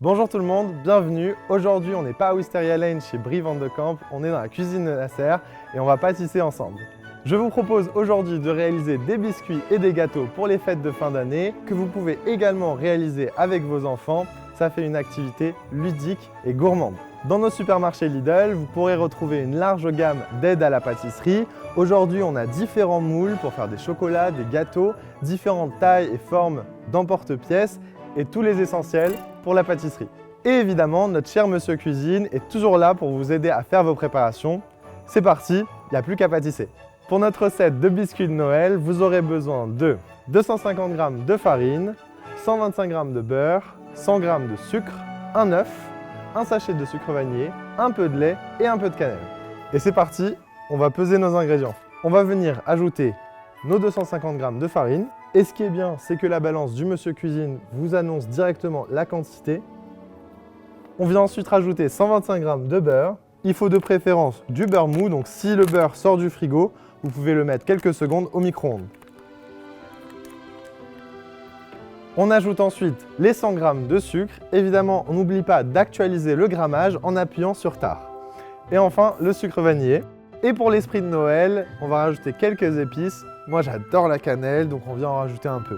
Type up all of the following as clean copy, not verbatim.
Bonjour tout le monde, bienvenue. Aujourd'hui, on n'est pas à Wisteria Lane chez Brie Van de Camp, on est dans la cuisine de Nasser et on va pâtisser ensemble. Je vous propose aujourd'hui de réaliser des biscuits et des gâteaux pour les fêtes de fin d'année que vous pouvez également réaliser avec vos enfants. Ça fait une activité ludique et gourmande. Dans nos supermarchés Lidl, vous pourrez retrouver une large gamme d'aides à la pâtisserie. Aujourd'hui, on a différents moules pour faire des chocolats, des gâteaux, différentes tailles et formes d'emporte-pièces et tous les essentiels pour la pâtisserie. Et évidemment, notre cher Monsieur Cuisine est toujours là pour vous aider à faire vos préparations. C'est parti, il n'y a plus qu'à pâtisser. Pour notre recette de biscuits de Noël, vous aurez besoin de 250 g de farine, 125 g de beurre, 100 g de sucre, un œuf, un sachet de sucre vanillé, un peu de lait et un peu de cannelle. Et c'est parti, on va peser nos ingrédients. On va venir ajouter nos 250 g de farine. Et ce qui est bien, c'est que la balance du Monsieur Cuisine vous annonce directement la quantité. On vient ensuite rajouter 125 g de beurre. Il faut de préférence du beurre mou, donc si le beurre sort du frigo, vous pouvez le mettre quelques secondes au micro-ondes. On ajoute ensuite les 100 g de sucre. Évidemment, on n'oublie pas d'actualiser le grammage en appuyant sur Tard. Et enfin, le sucre vanillé. Et pour l'esprit de Noël, on va rajouter quelques épices. Moi, j'adore la cannelle, donc on vient en rajouter un peu.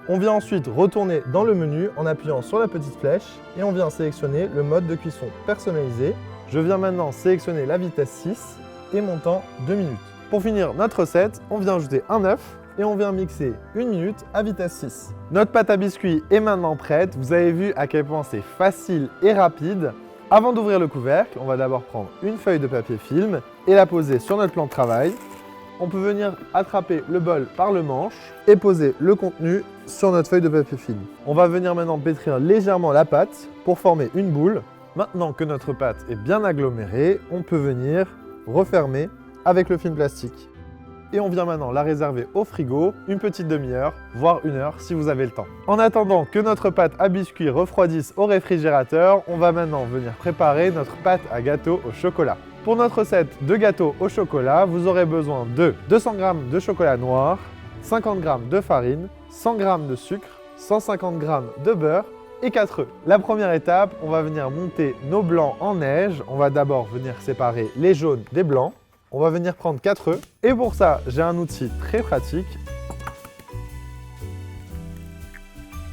On vient ensuite retourner dans le menu en appuyant sur la petite flèche et on vient sélectionner le mode de cuisson personnalisé. Je viens maintenant sélectionner la vitesse 6 et mon temps 2 minutes. Pour finir notre recette, on vient ajouter un œuf et on vient mixer 1 minute à vitesse 6. Notre pâte à biscuits est maintenant prête. Vous avez vu à quel point c'est facile et rapide. Avant d'ouvrir le couvercle, on va d'abord prendre une feuille de papier film et la poser sur notre plan de travail. On peut venir attraper le bol par le manche et poser le contenu sur notre feuille de papier film. On va venir maintenant pétrir légèrement la pâte pour former une boule. Maintenant que notre pâte est bien agglomérée, on peut venir refermer avec le film plastique. Et on vient maintenant la réserver au frigo une petite demi-heure, voire 1 heure si vous avez le temps. En attendant que notre pâte à biscuits refroidisse au réfrigérateur, on va maintenant venir préparer notre pâte à gâteau au chocolat. Pour notre recette de gâteau au chocolat, vous aurez besoin de 200 g de chocolat noir, 50 g de farine, 100 g de sucre, 150 g de beurre et 4 œufs. La première étape, on va venir monter nos blancs en neige. On va d'abord venir séparer les jaunes des blancs. On va venir prendre 4 œufs. Et pour ça, j'ai un outil très pratique.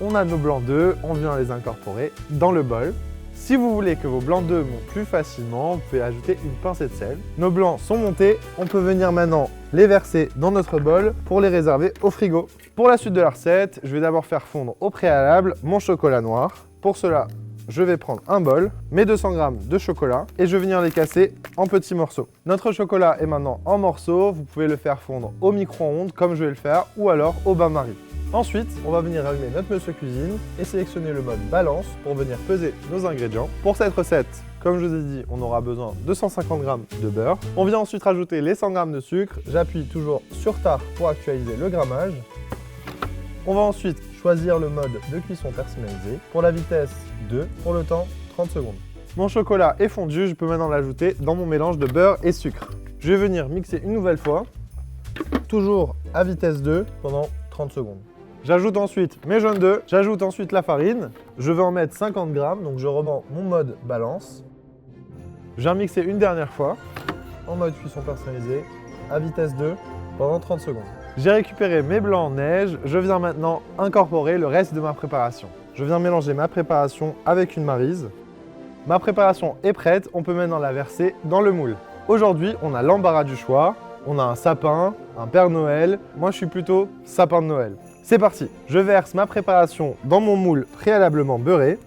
On a nos blancs d'œufs, on vient les incorporer dans le bol. Si vous voulez que vos blancs d'œufs montent plus facilement, vous pouvez ajouter une pincée de sel. Nos blancs sont montés, on peut venir maintenant les verser dans notre bol pour les réserver au frigo. Pour la suite de la recette, je vais d'abord faire fondre au préalable mon chocolat noir. Pour cela, je vais prendre un bol, mes 200 g de chocolat et je vais venir les casser en petits morceaux. Notre chocolat est maintenant en morceaux, vous pouvez le faire fondre au micro-ondes comme je vais le faire ou alors au bain-marie. Ensuite, on va venir allumer notre Monsieur Cuisine et sélectionner le mode balance pour venir peser nos ingrédients. Pour cette recette, comme je vous ai dit, on aura besoin de 150 g de beurre. On vient ensuite rajouter les 100 g de sucre. J'appuie toujours sur Tard pour actualiser le grammage. On va ensuite choisir le mode de cuisson personnalisé. Pour la vitesse 2, pour le temps 30 secondes. Mon chocolat est fondu, je peux maintenant l'ajouter dans mon mélange de beurre et sucre. Je vais venir mixer une nouvelle fois, toujours à vitesse 2 pendant 30 secondes. J'ajoute ensuite mes jaunes d'œufs, j'ajoute ensuite la farine. Je vais en mettre 50 g, donc je reprends mon mode balance. Je viens mixer une dernière fois, en mode cuisson personnalisé, à vitesse 2, pendant 30 secondes. J'ai récupéré mes blancs en neige, je viens maintenant incorporer le reste de ma préparation. Je viens mélanger ma préparation avec une maryse. Ma préparation est prête, on peut maintenant la verser dans le moule. Aujourd'hui, on a l'embarras du choix. On a un sapin, un Père Noël. Moi, je suis plutôt sapin de Noël. C'est parti, je verse ma préparation dans mon moule préalablement beurré.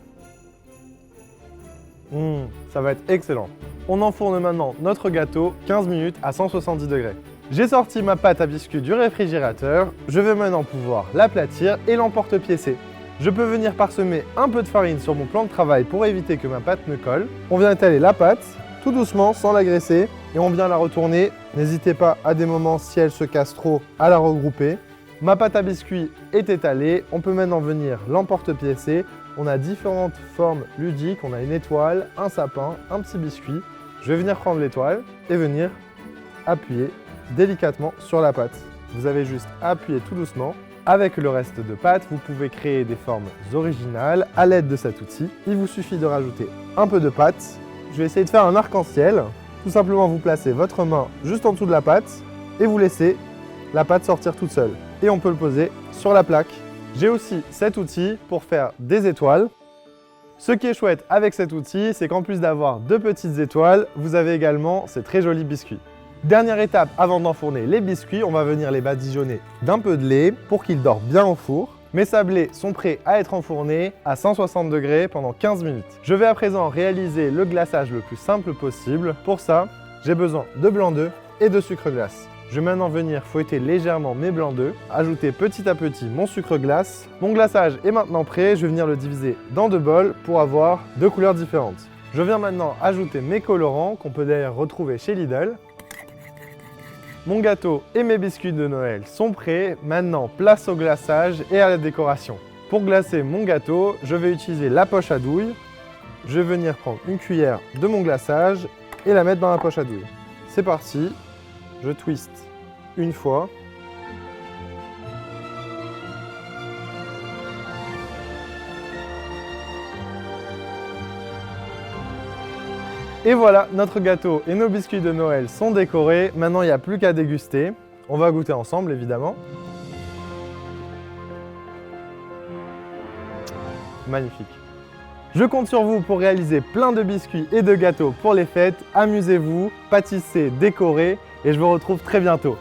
Ça va être excellent. On enfourne maintenant notre gâteau 15 minutes à 170 degrés. J'ai sorti ma pâte à biscuits du réfrigérateur. Je vais maintenant pouvoir l'aplatir et l'emporte-piécer. Je peux venir parsemer un peu de farine sur mon plan de travail pour éviter que ma pâte ne colle. On vient étaler la pâte tout doucement sans l'agresser et on vient la retourner. N'hésitez pas à des moments, si elle se casse trop, à la regrouper. Ma pâte à biscuits est étalée, on peut maintenant venir l'emporte-piécer. On a différentes formes ludiques, on a une étoile, un sapin, un petit biscuit. Je vais venir prendre l'étoile et venir appuyer délicatement sur la pâte. Vous avez juste à appuyer tout doucement Avec le reste de pâte, vous pouvez créer des formes originales à l'aide de cet outil. Il vous suffit de rajouter un peu de pâte. Je vais essayer de faire un arc-en-ciel. Tout simplement, vous placez votre main juste en dessous de la pâte et vous laissez la pâte sortir toute seule. Et on peut le poser sur la plaque. J'ai aussi cet outil pour faire des étoiles. Ce qui est chouette avec cet outil, c'est qu'en plus d'avoir de petites étoiles, vous avez également ces très jolis biscuits. Dernière étape avant d'enfourner les biscuits, on va venir les badigeonner d'un peu de lait pour qu'ils dorent bien au four. Mes sablés sont prêts à être enfournés à 160 degrés pendant 15 minutes. Je vais à présent réaliser le glaçage le plus simple possible. Pour ça, j'ai besoin de blanc d'œuf et de sucre glace. Je vais maintenant venir fouetter légèrement mes blancs d'œufs, ajouter petit à petit mon sucre glace. Mon glaçage est maintenant prêt, je vais venir le diviser dans 2 bols pour avoir 2 couleurs différentes. Je viens maintenant ajouter mes colorants qu'on peut d'ailleurs retrouver chez Lidl. Mon gâteau et mes biscuits de Noël sont prêts. Maintenant, place au glaçage et à la décoration. Pour glacer mon gâteau, je vais utiliser la poche à douille. Je vais venir prendre une cuillère de mon glaçage et la mettre dans la poche à douille. C'est parti, je twiste une fois. Et voilà, notre gâteau et nos biscuits de Noël sont décorés. Maintenant, il n'y a plus qu'à déguster. On va goûter ensemble, évidemment. Magnifique. Je compte sur vous pour réaliser plein de biscuits et de gâteaux pour les fêtes. Amusez-vous, pâtissez, décorez et je vous retrouve très bientôt.